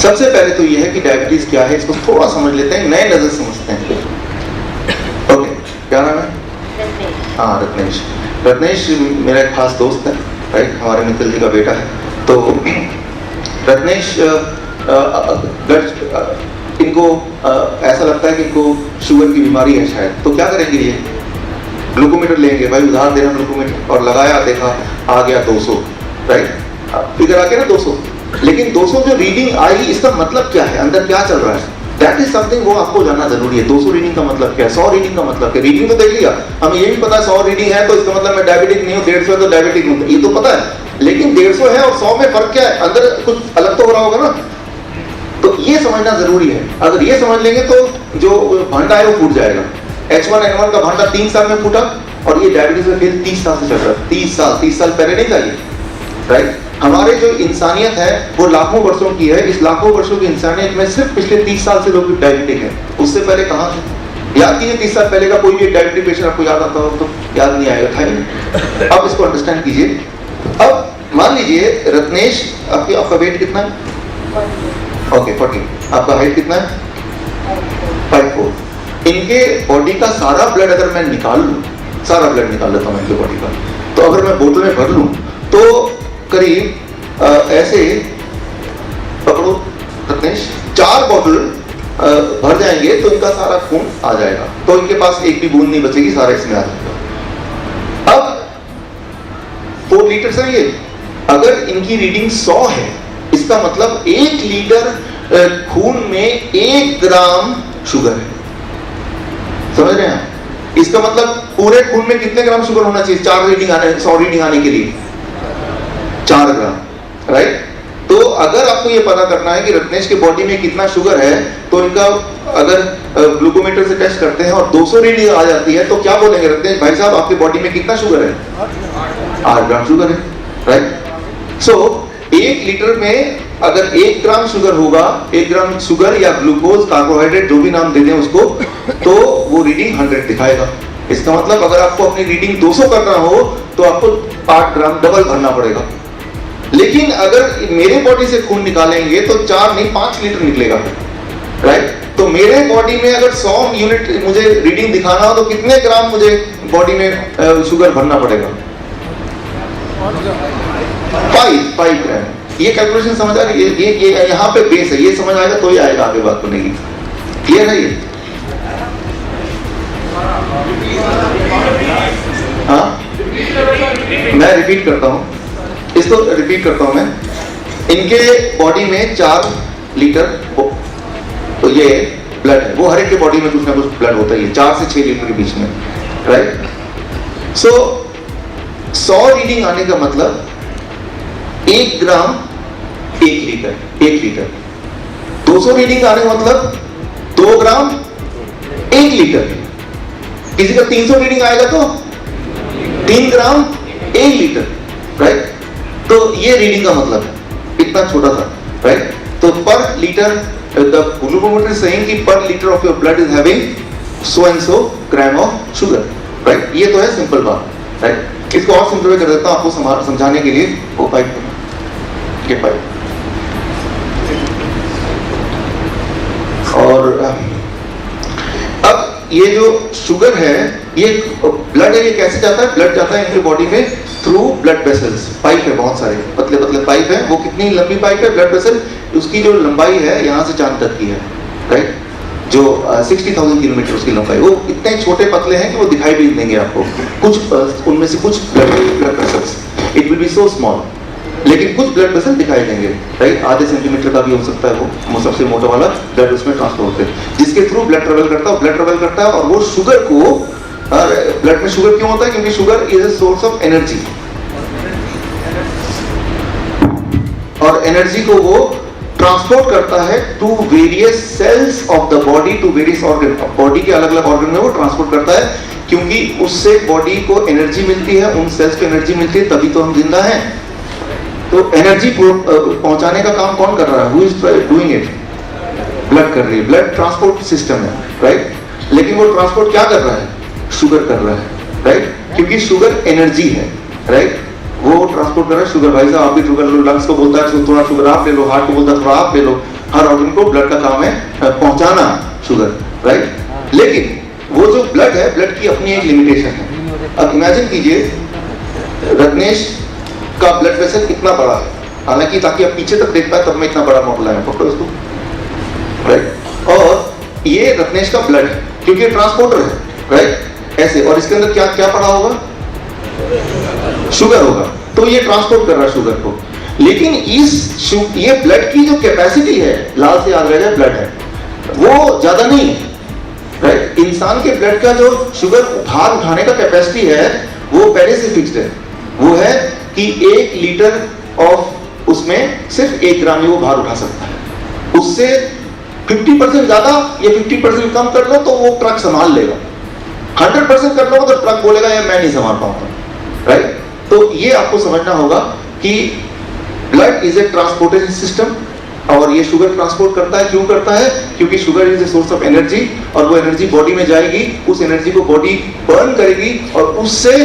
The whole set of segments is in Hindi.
सबसे पहले तो ये है कि डायबिटीज क्या है, इसको थोड़ा समझ लेते हैं, नए नजर समझते हैं। ओके, क्या नाम है? हाँ, रत्नेश। रत्नेश मेरा एक खास दोस्त है, राइट, हमारे मित्तल जी का बेटा है। तो रत्नेश इनको ऐसा लगता है कि इनको शुगर की बीमारी है शायद, तो क्या करेंगे ये? ग्लूकोमीटर लेंगे, भाई उधार दे रहा ग्लूकोमीटर, और लगाया, देखा आ गया 200, राइट, फिगर आ गया ना 200। लेकिन 200 जो रीडिंग आई, इसका मतलब क्या है, अंदर क्या चल रहा है? दैट इज समथिंग वो आपको जानना जरूरी है। 200 रीडिंग का मतलब क्या है, 100 रीडिंग का मतलब क्या है? रीडिंग तो देख लिया, हमें ये भी पता है 100 रीडिंग है तो इसका मतलब मैं डायबिटिक नहीं हूँ, 150 है तो डायबिटिक हूँ, ये तो पता है। लेकिन 150 है और 100 में फर्क क्या है, अंदर कुछ अलग तो हो रहा होगा ना, तो ये समझना जरूरी है। अगर ये समझ लेंगे तो जो भांडा है वो फूट जाएगा। H1N1 का भांडा 3 साल में फूटा, और ये डायबिटीज में फिर 30 साल से चल रहा है। 30 साल पहले नहीं था ये, राइट। हमारे जो इंसानियत है वो लाखों वर्षों की है। इस लाखों वर्षों की इंसानियत में सिर्फ पिछले 30 साल से लोग डायबिटिक है, उससे पहले कहाँ थे? याद कीजिए 30 साल पहले का कोई भी डायबिटिक पेशेंट आपको याद आता हो तो याद नहीं आएगा, था ही। अब इसको अंडरस्टैंड कीजिए। अब मान लीजिए रत्नेश, आपका वेट कितना है? ओके, 40। आपका हाइट कितना है? 5'4". इनके बॉडी का सारा ब्लड अगर मैं निकाल लूं, सारा ब्लड निकाल लेता हूं इनके बॉडी का, तो अगर मैं बोतल में भर लूं तो करीब ऐसे पकड़ो रत्नेश, 4 बोतल भर जाएंगे तो इनका सारा खून आ जाएगा, तो इनके पास एक भी बूंद नहीं बचेगी, सारा इसमें आ जाएगा। अब 4 लीटर है ये, अगर इनकी रीडिंग 100 है, इसका मतलब 1 लीटर खून में 1 ग्राम शुगर है। समझ रहे हैं? इसका मतलब पूरे खून में कितने ग्राम शुगर होना चाहिए 100 रीडिंग आने के लिए? 4 ग्राम, राइट। तो अगर आपको ये पता करना है कि रत्नेश के बॉडी में कितना शुगर है, तो इनका अगर ग्लूकोमीटर से टेस्ट करते हैं और 200 रीडिंग आ जाती है, तो क्या बोलेंगे रत्नेश भाई साहब आपके बॉडी में कितना शुगर है? 8 ग्राम शुगर है, राइट। सो 1 लीटर में अगर 1 ग्राम शुगर होगा, 1 ग्राम शुगर या ग्लूकोज, कार्बोहाइड्रेट, जो भी नाम दे दें उसको, तो वो रीडिंग 100 दिखाएगा। इसका मतलब अगर आपको अपनी रीडिंग 200 करना हो तो आपको 8 ग्राम डबल भरना पड़ेगा। लेकिन अगर मेरे बॉडी से खून निकालेंगे तो 4 नहीं 5 लीटर निकलेगा, राइट। तो मेरे बॉडी में अगर 100 यूनिट मुझे रीडिंग दिखाना हो तो कितने ग्राम मुझे बॉडी में शुगर भरना पड़ेगा? 5 ग्राम। ये कैलकुलेशन समझ आ रही है? ये यहाँ पे बेस है, ये समझ आएगा तो ही आएगा आगे बात बनेगी। क्लियर है ये? हाँ, मैं रिपीट करता हूँ, इसको रिपीट करता हूँ मैं। इनके बॉडी में 4 लीटर तो ये ब्लड है, वो हर एक के बॉडी में कुछ ना कुछ ब्लड होता है, 4 से 6 लीटर के बीच में, राइट। सो 100 रीडिंग आने का मतलब 1 ग्राम 1 लीटर। 200 रीडिंग आने का मतलब 2 ग्राम 1 लीटर। किसी का 300 रीडिंग आएगा तो 3 ग्राम 1 लीटर, राइट। तो ये रीडिंग का मतलब है, इतना छोटा सा, राइट। तो पर litre the glucometer is saying कि per liter of your blood is having so and so gram of sugar, right। ये तो है सिंपल बात, राइट। इसको और सिंपल कर देता हूँ आपको समझाने के लिए। वो पाइप के पाइप और अब ये जो शुगर है, ये ब्लड है, ये कैसे जाता है? ब्लड जाता है इनके बॉडी में थ्रू ब्लड वेसल्स। पाइप है, बहुत सारे पतले पतले पाइप है। वो कितनी लंबी पाइप है ब्लड वेसल? उसकी जो लंबाई है यहाँ से चांद तक की है, राइट। जो 60,000 किलोमीटर उसकी लंबाई। वो इतने छोटे पतले हैं कि वो दिखाई भी देंगे आपको। कुछ उनमें से कुछ blood vessels, it will be so small, लेकिन कुछ ब्लड वेसल दिखाई देंगे, राइट। आधे सेंटीमीटर का भी हो सकता है वो सबसे मोटा वाला ब्लड उसमें ट्रांसफर होते हैं, जिसके थ्रू ब्लड ट्रेवल करता है। और वो शुगर को, ब्लड में शुगर क्यों होता है? क्योंकि sugar is a source of energy, और एनर्जी को वो ट्रांसपोर्ट करता है to various cells of the body, to various organ. Body के अलग अलग ऑर्गन में वो ट्रांसपोर्ट करता है, क्योंकि उससे बॉडी को एनर्जी मिलती है, उन सेल्स को एनर्जी मिलती है, तभी तो हम जिंदा हैं। तो एनर्जी पहुंचाने का काम कौन कर रहा है? Who is doing it? Blood कर रही है। ब्लड ट्रांसपोर्ट सिस्टम है, राइट। लेकिन वो ट्रांसपोर्ट क्या कर रहा है? शुगर कर रहा है, राइट। क्योंकि शुगर एनर्जी है, राइट। वो ट्रांसपोर्ट कर रहा है शुगर। भाई साहब आप भी शुगर लो, लंग्स को बोलता है थोड़ा शुगर आप ले लो, हार्ट को बोलता है थोड़ा आप ले लो, हर ऑर्गन को ब्लड का काम है पहुंचाना शुगर, राइट। लेकिन वो जो ब्लड है, ब्लड की अपनी एक लिमिटेशन है। अब इमेजिन कीजिए रत्नेश का ब्लड वेसल इतना बड़ा है, हालांकि ताकि आप पीछे तक देख पाए तब मैं इतना बड़ा मॉडल है, पकड़ो इसको, राइट। और ये रत्नेश का ब्लड है क्योंकि ट्रांसपोर्टर है, राइट, ऐसे। और इसके अंदर क्या क्या पड़ा होगा? शुगर होगा, तो ये ट्रांसपोर्ट कर रहा है शुगर को। लेकिन ये ब्लड की जो कैपेसिटी है, लाल से याद रह जाए, ब्लड है वो ज्यादा नहीं है, राइट। इंसान के ब्लड का जो शुगर भार उठाने का कैपेसिटी है वो पहले से फिक्स्ड है, वो है कि 1 लीटर ऑफ उसमें सिर्फ 1 ग्राम ही वो भार उठा सकता है। उससे 50% ज्यादा या 50% कम कर लो तो वो ट्रक संभाल लेगा, 100% कर लो तो ट्रक बोलेगा यार मैं नहीं संभाल पाऊंगा, राइट। तो ये आपको समझना होगा कि blood is a transportation system, और ये शुगर ट्रांसपोर्ट करता है। क्यों करता है? क्योंकि sugar is a source of energy, और वो एनर्जी बॉडी में जाएगी, उस एनर्जी को बॉडी बर्न करेगी, और उससे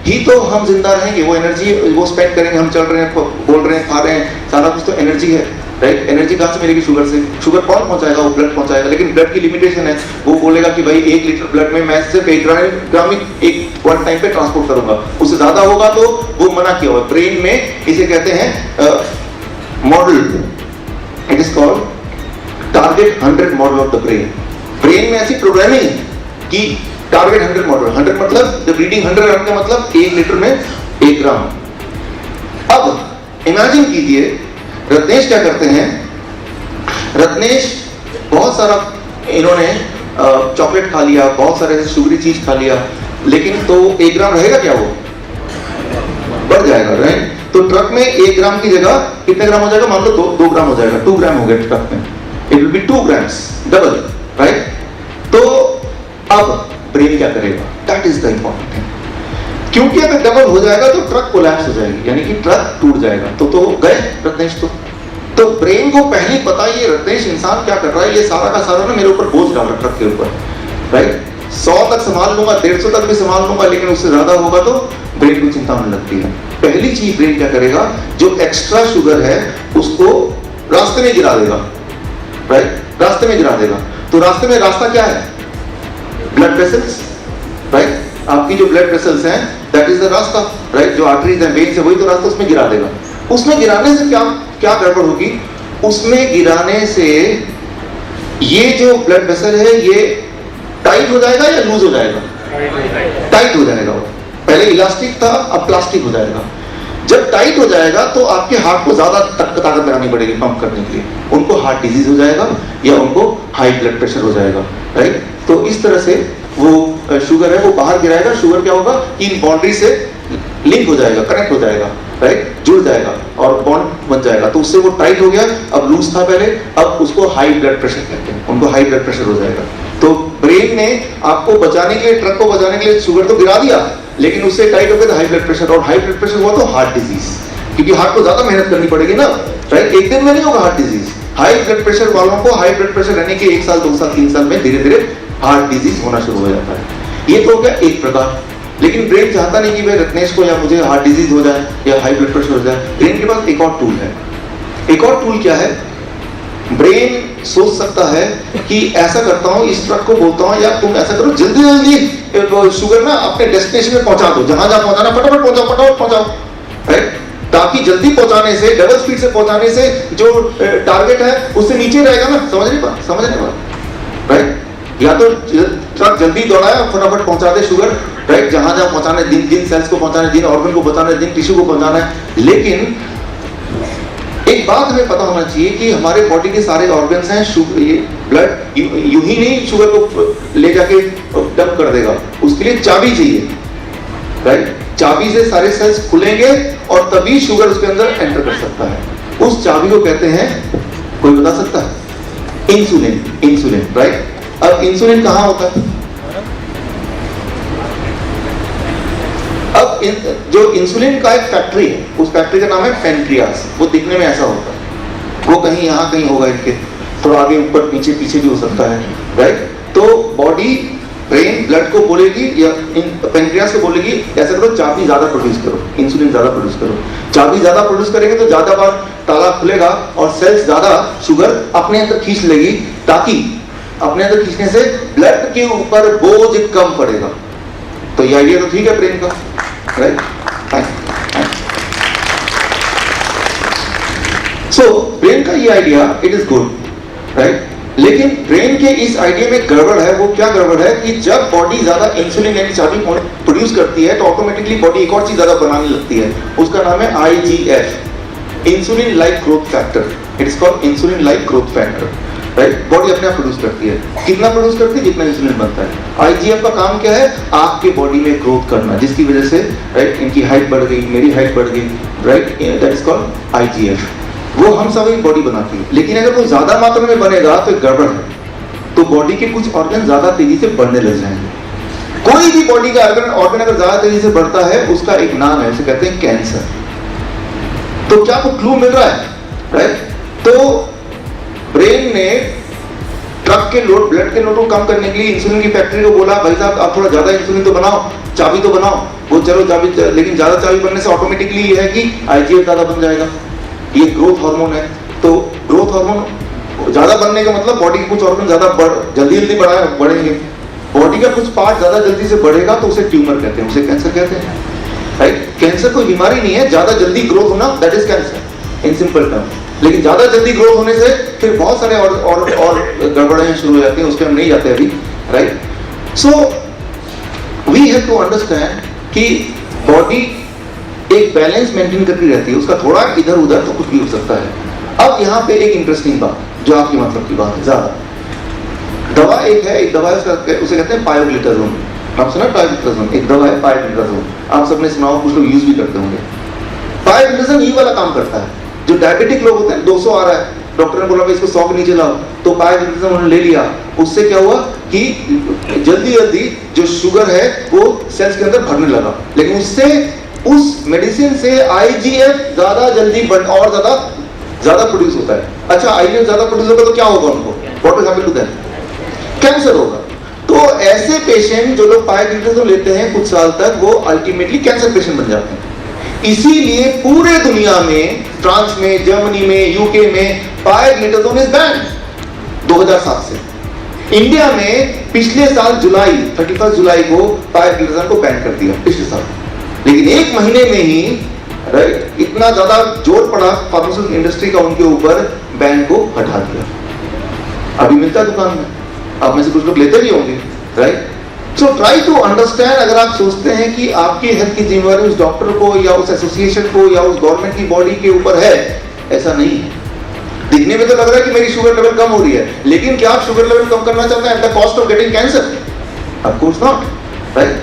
ही तो हम जिंदा रहेंगे। वो एनर्जी वो स्पेंड करेंगे, हम चल रहे हैं, बोल रहे हैं, खा रहे हैं, सारा कुछ तो एनर्जी है, राइट। एनर्जी कहां से मिलेगी? शुगर से। शुगर कौन पहुंचाएगा? वो ब्लड पहुंचाएगा। लेकिन ब्लड की लिमिटेशन है, वो बोलेगा कि भाई 1 लीटर ब्लड में मैं सिर्फ 1 ग्राम एक वन टाइम पे ट्रांसपोर्ट करूंगा, उससे ज्यादा होगा तो वो मना किया हुआ। ब्रेन में इसे कहते हैं model, it is called target 100 model of the brain. Brain में ऐसी प्रोग्रामिंग है कि टारगेट 100 मॉडल, 100 मतलब जब रीडिंग 100 का मतलब 1 लीटर में 1 ग्राम। अब इमेजिन कीजिए रत्नेश क्या करते हैं। रत्नेश बहुत सारा इन्होंने चॉकलेट खा लिया, बहुत सारे शुगरी चीज खा लिया, लेकिन तो 1 ग्राम रहेगा क्या? वो बढ़ जाएगा, राइट। तो ट्रक में 1 ग्राम की जगह कितने ग्राम हो जाएगा? मान लो 2 ग्राम हो जाएगा, 2 ग्राम हो गया ट्रक में, it will be 2 grams, double, right. तो अब ब्रेन क्या करेगा? That is the important thing. क्योंकि अगर डबल हो जाएगा तो ट्रक कोलैप्स हो जाएगी, यानी कि ट्रक टूट जाएगा, तो गए रत्नेश। तो ब्रेन को पहले ही पता ये रत्नेश इंसान क्या कर रहा है, ये सारा का सारा ना मेरे ऊपर बोझ डाल रहा ट्रक के ऊपर, राइट। 100 तक संभाल लूंगा, 150 तक भी संभाल लूंगा, लेकिन उससे ज्यादा होगा तो ब्रेन को चिंता होने लगती है। पहली चीज ब्रेन क्या करेगा, जो एक्स्ट्रा शुगर है उसको रास्ते में गिरा देगा, राइट, रास्ते में गिरा देगा। तो रास्ते में रास्ता क्या है? Blood vessels, right. आपकी जो ब्लड वेसल्स हैं दैट इज द रास्ता, राइट। जो आर्टरीज हैं, वेन्स है, वही तो रास्ता, उसमें गिरा देगा। उसमें गिराने से क्या गड़बड़ होगी? उसमें गिराने से ये जो ब्लड वेसल है ये टाइट हो जाएगा या लूज हो जाएगा? टाइट हो जाएगा। पहले इलास्टिक था, अब प्लास्टिक हो जाएगा। जब टाइट हो जाएगा तो आपके हार्ट को ज्यादा ताकत लगानी पड़ेगी पंप करने के लिए, उनको हार्ट डिजीज हो जाएगा या उनको हाई ब्लड प्रेशर हो जाएगा, राइट। तो इस तरह से वो शुगर है वो बाहर गिराएगा। शुगर क्या होगा? इन बाउंड्री से लिंक हो जाएगा, कनेक्ट हो जाएगा, राइट, जुड़ जाएगा और बॉन्ड बन जाएगा। तो उससे वो टाइट हो गया, अब लूज था पहले, अब उसको हाई ब्लड प्रेशर कहते हैं, उनको हाई ब्लड प्रेशर हो जाएगा। तो ब्रेन ने आपको बचाने के लिए, ट्रक को बचाने के लिए शुगर तो गिरा दिया, लेकिन उससे टाइट हो गया हाई ब्लड प्रेशर, और हाई ब्लड प्रेशर हुआ तो हार्ट डिजीज, क्योंकि हार्ट को ज्यादा मेहनत करनी पड़ेगी ना, राइट। एक दिन में नहीं होगा heart disease. High blood pressure वालों को हाई ब्लड प्रेशर रहने के 1 साल 2 साल 3 साल में धीरे धीरे हार्ट डिजीज होना शुरू हो जाता है। ये तो हो गया एक प्रकार। लेकिन ब्रेन चाहता नहीं कि भाई रत्नेश को या मुझे हार्ट डिजीज हो जाए या हाई ब्लड प्रेशर हो जाए। ब्रेन के पास एक और टूल है। एक और टूल क्या है? ब्रेन सोच सकता है कि ऐसा करता हूं, इस ट्रक को बोलता हूं यार तुम ऐसा करो, जल्दी जल्दी शुगर ना अपने डेस्टिनेशन में पहुंचा दो, जहां जहां पहुंचाना फटाफट पहुंचाओ, फटाफट पहुंचाओ, राइट। ताकि जल्दी पहुंचाने से, डबल स्पीड से पहुंचाने से जो टारगेट है उससे नीचे रहेगा ना। समझ नहीं बात, राइट। या तो ट्रक जल्दी दौड़ाया, फटाफट पहुंचा दे शुगर, राइट, जहां जहां पहुंचाना है, जिन सेल्स को पहुंचाना है, जिन ऑर्गन को पहुंचाना है, जिन टिश्यू को पहुंचाना है। लेकिन एक बात हमें पता होना चाहिए कि हमारे बॉडी के सारे ऑर्गन्स हैं, ये ब्लड यूं ही नहीं शुगर को ले जाके डंप कर देगा, उसके लिए चाबी चाहिए, राइट। चाबी से सारे सेल्स खुलेंगे और तभी शुगर उसके अंदर एंटर कर सकता है। उस चाबी को कहते हैं, कोई बता सकता है? इंसुलिन। Insulin, right. अब इंसुलिन कहां होता है? अब जो इंसुलिन का एक फैक्ट्री है, उस फैक्ट्री का नाम है पेनक्रियास। वो दिखने में ऐसा होता है, वो कहीं कहीं होगा, इनके थोड़ा आगे ऊपर पीछे पीछे भी हो सकता है, राइट। तो बॉडी ब्रेन ब्लड को बोलेगी या पेनक्रियास को बोलेगी ऐसा करो, चाबी ज्यादा प्रोड्यूस करो, इंसुलिन ज्यादा प्रोड्यूस करो। चाबी ज्यादा प्रोड्यूस करेंगे तो ज्यादा बार ताला खुलेगा और सेल्स ज्यादा शुगर अपने अंदर खींच लेगी, ताकि अपने अंदर खींचने से ब्लड के ऊपर बोझ कम पड़ेगा। तो ये आइडिया तो ठीक है ब्रेन का, राइट? सो ब्रेन का ये idea it is good, right? लेकिन ब्रेन के इस आइडिया में गड़बड़ है। वो क्या गड़बड़ है कि जब बॉडी ज्यादा इंसुलिन यानी चाबी प्रोड्यूस करती है तो ऑटोमेटिकली बॉडी एक और चीज ज्यादा बनाने लगती है, उसका नाम है IGF, insulin like growth factor. It is called insulin like growth factor, right? Body अपने आप प्रोड्यूस करती है। कितना प्रोड्यूस करती है? जितना इंसुलिन बनता है। IGF का काम क्या है? आपके बॉडी में ग्रोथ करना, जिसकी वजह से, राइट, इनकी हाइट बढ़ गई, मेरी हाइट बढ़ गई, right? That is called IGF। वो हम सब एक बॉडी बनाती है। लेकिन अगर वो ज्यादा मात्रा में बनेगा तो एक गड़बड़ है, तो बॉडी के कुछ ऑर्गन ज्यादा तेजी से बढ़ने लग जाएंगे। कोई भी बॉडी का ऑर्गन अगर ज्यादा तेजी से बढ़ता है उसका एक नाम है, उसे कहते हैं कैंसर। तो क्या आपको क्लू मिल रहा है, राइट? तो ब्रेन ने ट्रक के लोड, ब्लड के लोड को कम करने के लिए इंसुलिन की फैक्ट्री को बोला, भाई साहब आप थोड़ा ज्यादा इंसुलिन तो बनाओ, चाबी तो बनाओ। वो चलो चाबी, लेकिन ज्यादा चाबी बनने से ऑटोमेटिकली ये है कि IGF ज्यादा बन जाएगा। ये ग्रोथ हार्मोन है। तो ग्रोथ हार्मोन ज्यादा बनने का मतलब बॉडी के कुछ ऑर्गन ज्यादा जल्दी बढ़ेंगे। बॉडी का कुछ पार्ट ज्यादा जल्दी से बढ़ेगा तो उसे ट्यूमर कहते हैं, उसे कैंसर कहते हैं, राइट? कैंसर कोई बीमारी नहीं है, ज्यादा जल्दी ग्रोथ होना that is cancer in simple term. लेकिन ज्यादा जल्दी ग्रोथ होने से फिर बहुत सारे और गड़बड़ियां शुरू हो जाती हैं, उसके हम नहीं जाते अभी, right? So we have to understand कि बॉडी एक बैलेंस मेंटेन करती रहती है, उसका थोड़ा इधर उधर तो कुछ भी हो सकता है। अब यहाँ पे एक इंटरेस्टिंग बात, जो आपकी मतलब की बात है, ज्यादा दवा एक है, एक दवा है उसे कहते हैं पायोग्लिटाजोन। आप सुना पायोग्लिटाजोन? एक दवा है पायोग्लिटाजोन, आप सबने सुना हो, कुछ लोग यूज भी करते होंगे। पायोग्लिटाजोन ये वाला काम करता है, जो डायबिटिक लोग होते हैं, 200 आ रहा है, डॉक्टर ने बोला इसको 100 के नीचे लाओ, तो पायोग्लिटाजोन उन्होंने ले लिया। उससे क्या हुआ कि जल्दी जल्दी जो शुगर है वो सेल्स के अंदर भरने लगा। लेकिन उससे, उस मेडिसिन से IGF ज्यादा जल्दी और ज्यादा प्रोड्यूस होता है। अच्छा, IGF ज्यादा प्रोड्यूस होगा तो क्या होगा उनको? What will happen to them? Cancer होगा। तो ऐसे पेशेंट जो लोग पायोग्लिटाजोन लेते हैं कुछ साल तक, वो अल्टीमेटली कैंसर पेशेंट बन जाते हैं। इसीलिए पूरे दुनिया में, फ्रांस में, जर्मनी में, UK में पायोग्लिटाजोन इज बैन 2007 से। इंडिया में पिछले साल 31 जुलाई को पायोग्लिटाजोन को बैन कर दिया, पिछले साल। लेकिन एक महीने में ही, राइट, इतना ज्यादा जोर पड़ा फार्मास्यूटिकल इंडस्ट्री का उनके ऊपर, बैन को हटा दिया। अभी मिलता है दुकान में, आप में से कुछ लोग लेते भी होंगे, right? So try to understand. अगर आप सोचते हैं कि आपकी हेल्थ की जिम्मेवारी उस डॉक्टर को या उस एसोसिएशन को या उस गवर्नमेंट की बॉडी के ऊपर है, ऐसा नहीं है। दिखने में तो लग रहा है कि मेरी शुगर लेवल कम हो रही है, लेकिन क्या आप शुगर लेवल कम करना चाहते हैं at the cost of getting cancer? Of course not, right?